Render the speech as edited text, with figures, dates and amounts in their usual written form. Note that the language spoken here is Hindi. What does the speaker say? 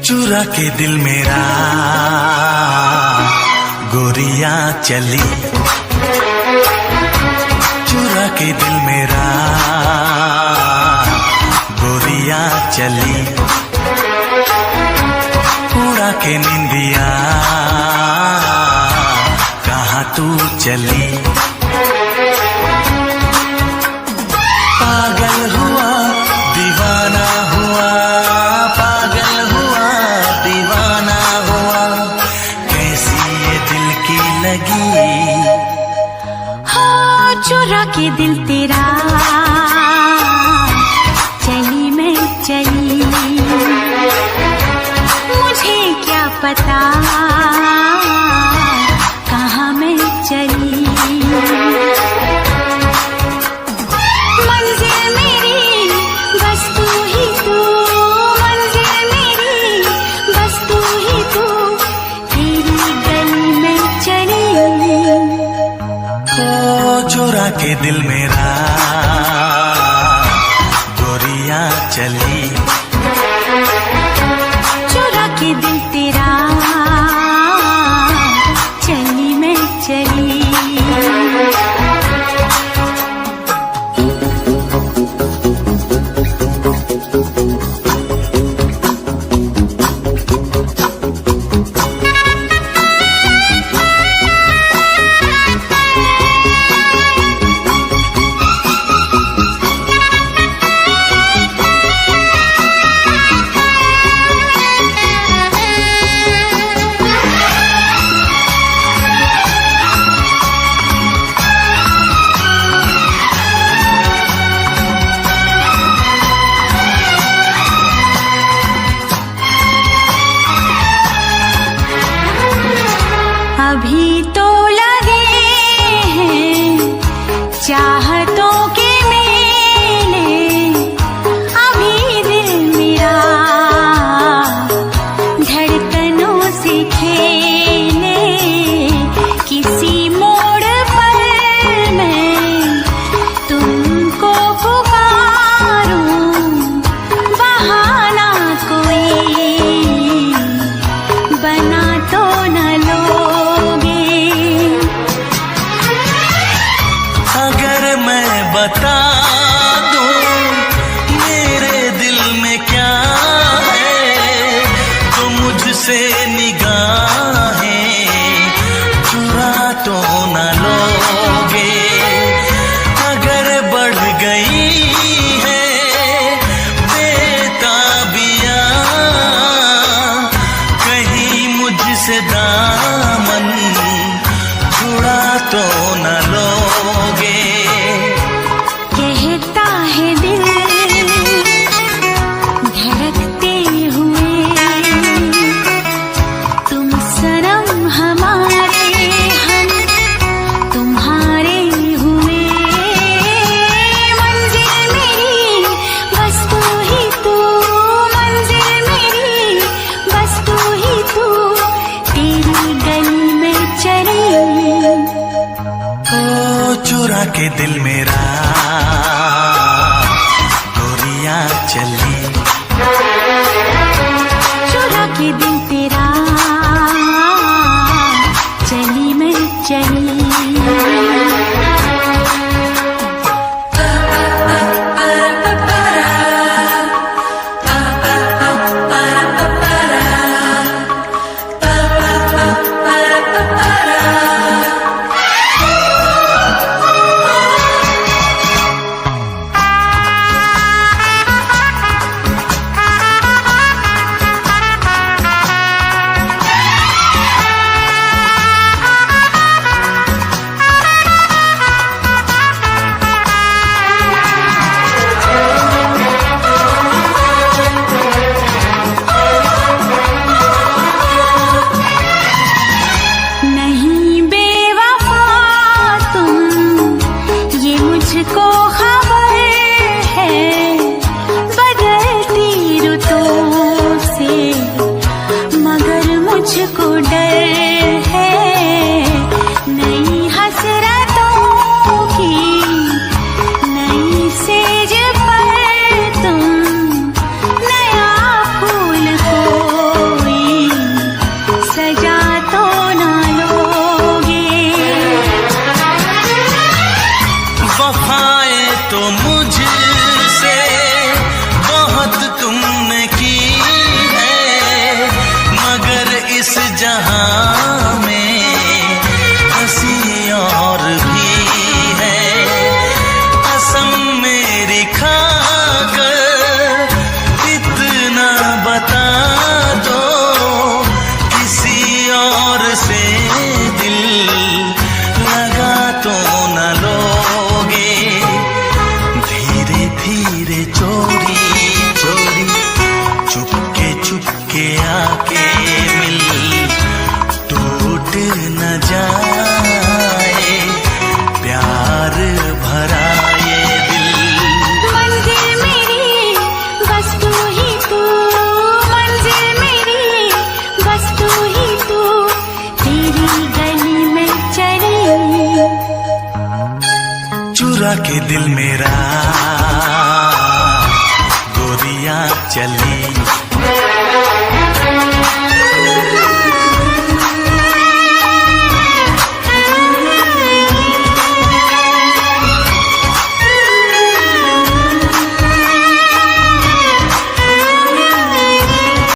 चुरा के दिल मेरा गोरिया चली, चुरा के दिल मेरा गोरिया चली, उड़ा के निंदिया कहाँ तू चली। पागल हुआ दीवाना हुआ, पागल हुआ दीवाना हुआ, कैसी ये दिल की लगी। हो चुरा के दिल तेरा चली मैं चली, मुझे क्या पता कहाँ मैं चली। चुरा के दिल मेरा गोरिया चली, चुरा के दिल तेरा चली मैं चली। अभी तो लगे हैं चाहतों के मेले, अभी दिल मेरा धड़कनों से खेले, किसी मोड़ पर मैं तुमको पुकारूं, बहाना कोई बना तो न लो। बता दूं मेरे दिल में क्या है, तो मुझसे निगाहें चुरा तो न लोगे। अगर बढ़ गई है बेताबिया कहीं मुझसे दामन छुड़ा तो न लोगे। चुरा के दिल मेरा गोरिया चली, चुरा के दिल तेरा चली मैं चली। के दिल मेरा गोरियां चली।